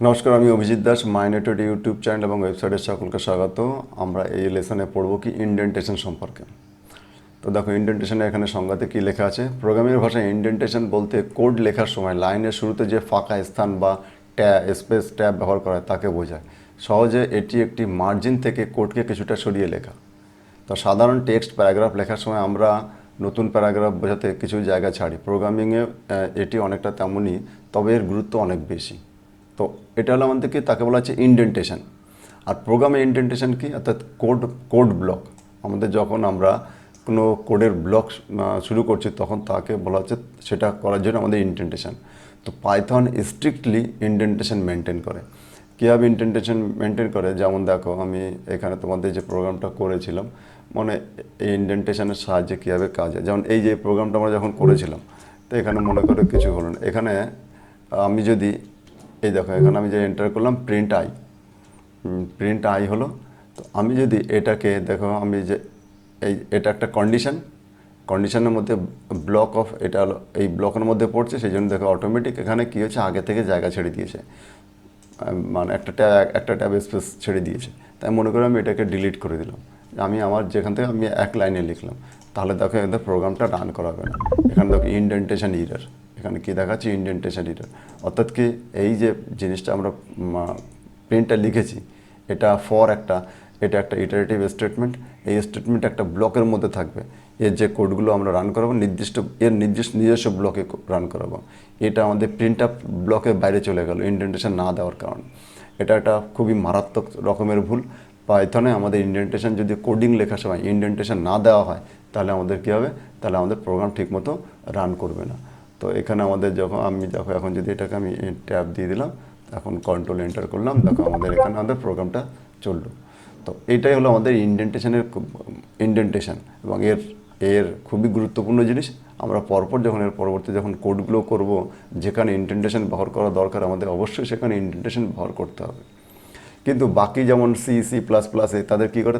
নমস্কার, আমি Abhijit Das. মাইনেটেড YouTube channel এবং ওয়েবসাইটের সকলকে স্বাগত। আমরা এই লেসনে পড়ব কি ইনডেন্টেশন সম্পর্কে। তো দেখো, ইনডেন্টেশনে এখানে সংজ্ঞাতে কী লেখা আছে। প্রোগ্রামিং ভাষায় ইনডেন্টেশন বলতে কোড লেখার সময় লাইনের শুরুতে যে ফাঁকা স্থান বা স্পেস ট্যাব ব্যবহার করা হয় তাকে বোঝায়। সহজে এটি একটি মার্জিন থেকে কোডকে কিছুটা সরিয়ে লেখা। তো সাধারণ টেক্সট প্যারাগ্রাফ লেখার সময় আমরা নতুন প্যারাগ্রাফ বোঝাতে কিছু জায়গা ছাড়ি। প্রোগ্রামিংয়ে এটি অনেকটা তেমনই, তবে এর গুরুত্ব অনেক বেশি। তো এটা হলো আমাদেরকে, তাকে বলা হচ্ছে ইনডেন্টেশন। আর প্রোগ্রামে ইনডেন্টেশন কি, অর্থাৎ কোড ব্লক। আমাদের যখন আমরা কোনো কোডের ব্লক শুরু করছি তখন তাকে বলা হচ্ছে, সেটা করার জন্য আমাদের ইনডেন্টেশন। তো পাইথন স্ট্রিক্টলি ইনডেন্টেশন মেনটেন করে। কীভাবে ইনডেন্টেশন মেনটেন করে, যেমন দেখো আমি এখানে তোমাদের যে প্রোগ্রামটা করেছিলাম, মানে এই ইনডেন্টেশনের সাহায্যে কীভাবে কাজ হয়। যেমন এই যে প্রোগ্রামটা আমরা যখন করেছিলাম, তো এখানে মনে করে কিছু হলো না। এখানে আমি যদি এই দেখো, এখানে আমি যে এন্টার করলাম প্রিন্ট আই হলো। তো আমি যদি এটাকে দেখো, আমি যে এটা একটা কন্ডিশনের মধ্যে ব্লক অফ, এটা হলো এই ব্লকের মধ্যে পড়ছে, সেই জন্য দেখো অটোমেটিক এখানে কী হচ্ছে, আগে থেকে জায়গা ছেড়ে দিয়েছে, মানে একটা ট্যাব স্পেস ছেড়ে দিয়েছে। তাই মনে করি আমি এটাকে ডিলিট করে দিলাম। আমি আমার যেখান থেকে আমি এক লাইনে লিখলাম, তাহলে দেখো এখানে প্রোগ্রামটা রান করা হবে না। এখানে দেখো ইনডেন্টেশন ইরার, এখানে কী দেখাচ্ছে, ইনডেন্টেশন ইরার। অর্থাৎ কি, এই যে জিনিসটা আমরা প্রিন্টটা লিখেছি, এটা এটা একটা ইটারেটিভ স্টেটমেন্ট। এই স্টেটমেন্ট একটা ব্লকের মধ্যে থাকবে। এর যে কোডগুলো আমরা রান করাবো নিজস্ব ব্লকে রান করাবো। এটা আমাদের প্রিন্ট আপ ব্লকের বাইরে চলে গেল ইনডেন্টেশন না দেওয়ার কারণে। এটা একটা খুবই মারাত্মক রকমের ভুল। পাইথনে আমাদের ইনডেন্টেশন, যদি কোডিং লেখার সময় ইনডেন্টেশন না দেওয়া হয়, তাহলে আমাদের কী হবে, তাহলে আমাদের প্রোগ্রাম ঠিকমতো রান করবে না। তো এখানে আমাদের দেখো এখন যদি এটাকে আমি ট্যাব দিয়ে দিলাম, এখন কন্ট্রোল এন্টার করলাম, দেখো আমাদের এখানে আমাদের প্রোগ্রামটা চললো। তো এইটাই হলো আমাদের ইনডেন্টেশন, এবং এর খুবই গুরুত্বপূর্ণ জিনিস। আমরা এর পরবর্তী যখন কোডগুলো করব, যেখানে ইনডেন্টেশন ব্যবহার করা দরকার, আমাদের অবশ্যই সেখানে ইনডেন্টেশন ব্যবহার করতে হবে। কিন্তু বাকি যেমন C++ তাদের কী করে,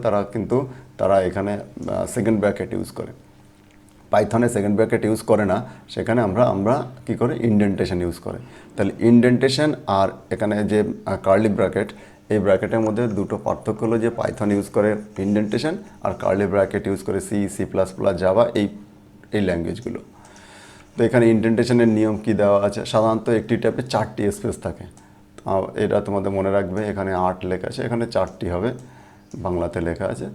তারা এখানে সেকেন্ড ব্র্যাকেট ইউজ করে। পাইথনে সেকেন্ড ব্র্যাকেট ইউজ করে না, সেখানে আমরা কী করে, ইনডেন্টেশন ইউজ করে। তাহলে ইনডেন্টেশন আর এখানে যে কার্লি ব্র্যাকেট, এই ব্র্যাকেটের মধ্যে দুটো পার্থক্য হলো যে পাইথন ইউজ করে ইনডেন্টেশন, আর কার্লি ব্র্যাকেট ইউজ করে C++, জাভা, এই ল্যাঙ্গুয়েজগুলো। তো এখানে ইনডেন্টেশনের নিয়ম কি দেওয়া আছে। সাধারণত একটি ট্যাবে 4টি স্পেস থাকে। এটা তোমাদের মনে রাখবে, এখানে 8 লেখা আছে, এখানে 4টি হবে, বাংলাতে লেখা আছে।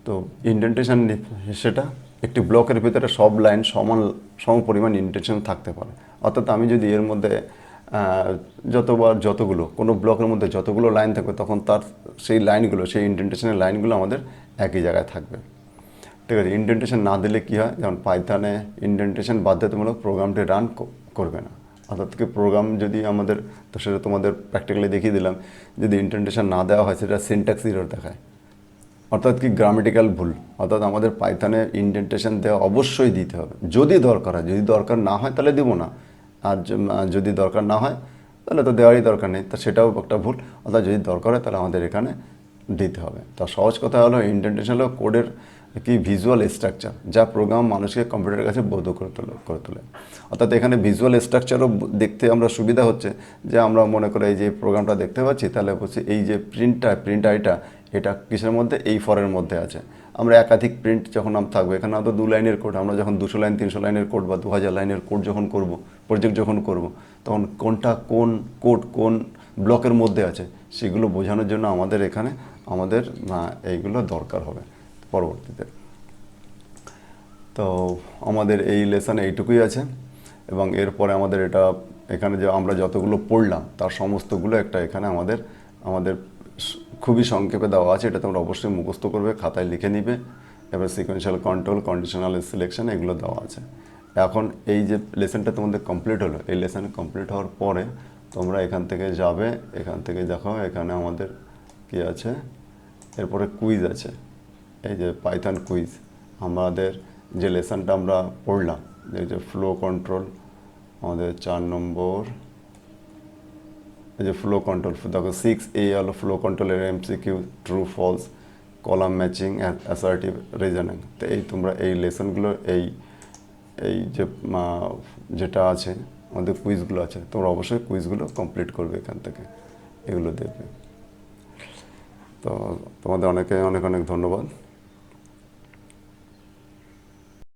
তো ইনডেন্টেশন সেটা একটি ব্লকের ভিতরে সব লাইন সম পরিমাণ ইনডেন্টেশন থাকতে পারে। অর্থাৎ আমি যদি এর মধ্যে কোনো ব্লকের মধ্যে যতগুলো লাইন থাকবে, তখন তার সেই ইনডেন্টেশনের লাইনগুলো আমাদের একই জায়গায় থাকবে। ঠিক আছে। ইনডেন্টেশন না দিলে কী হয়, যেমন পাইথনে ইনডেন্টেশন বাধ্যতামূলক, প্রোগ্রামটি রান করবে না। অর্থাৎ কি, প্রোগ্রাম যদি আমাদের, তো সেটা তোমাদের প্র্যাকটিক্যালি দেখিয়ে দিলাম, যদি ইনডেন্টেশন না দেওয়া হয় সেটা সিনট্যাক্স এরর দেখায়। অর্থাৎ কি, গ্রামেটিক্যাল ভুল। অর্থাৎ আমাদের পাইথনে ইনডেন্টেশন দেওয়া অবশ্যই দিতে হবে, যদি দরকার হয়। যদি দরকার না হয় তাহলে দেবো না, আর যদি দরকার না হয় তাহলে তো দেওয়ারই দরকার নেই। তা সেটাও একটা ভুল। অর্থাৎ যদি দরকার হয় তাহলে আমাদের এখানে দিতে হবে। তা সহজ কথা হলো, ইনডেন্টেশন হলো কোডের কি ভিজুয়াল স্ট্রাকচার, যা প্রোগ্রাম মানুষকে কম্পিউটারের কাছে বোধ করে তোলে। অর্থাৎ এখানে ভিজুয়াল স্ট্রাকচারও দেখতে আমরা সুবিধা হচ্ছে, যে আমরা মনে করে এই যে প্রোগ্রামটা দেখতে পাচ্ছি, তাহলে বলছি এই যে প্রিন্ট আইটা, এটা কিসের মধ্যে, এই ফরের মধ্যে আছে। আমরা একাধিক প্রিন্ট যখন থাকবে, এখানে হয়তো 2 লাইনের কোড, আমরা যখন 200 লাইন 300 লাইনের কোড বা 2000 লাইনের কোড যখন করব, প্রজেক্ট যখন করব, তখন কোন কোড কোন ব্লকের মধ্যে আছে, সেগুলো বোঝানোর জন্য আমাদের এইগুলো দরকার হবে পরবর্তীতে। তো আমাদের এই লেসনে এইটুকুই আছে, এবং এরপরে আমাদের এখানে যে আমরা যতগুলো পড়লাম তার সমস্তগুলো এখানে আমাদের খুবই সংক্ষেপে দেওয়া আছে। এটা তোমরা অবশ্যই মুখস্থ করবে, খাতায় লিখে নিবে। এবার সিকোয়েন্সিয়াল কন্ট্রোল, কন্ডিশনাল সিলেকশন, এগুলো দেওয়া আছে। এখন এই যে লেসনটা তোমাদের কমপ্লিট হলো, এই লেসন কমপ্লিট হওয়ার পরে তোমরা এখান থেকে যাবে, এখান থেকে দেখো এখানে আমাদের কি আছে, এরপরে কুইজ আছে। এই যে পাইথন কুইজ, আমাদের যে লেসনটা আমরা পড়লাম, এই যে ফ্লো কন্ট্রোল, আমাদের 4 নম্বর, এই যে ফ্লো কন্ট্রোল, দেখো 6A হলো ফ্লো কন্ট্রোলের MCQ, true false, column matching, assertive reasoning. তো তোমরা এই লেসনগুলো, এই যে যেটা আছে আমাদের কুইজগুলো আছে, তোমরা অবশ্যই কুইজগুলো কমপ্লিট করবে এখান থেকে। এগুলো দেবে। তো তোমাদের অনেক অনেক ধন্যবাদ।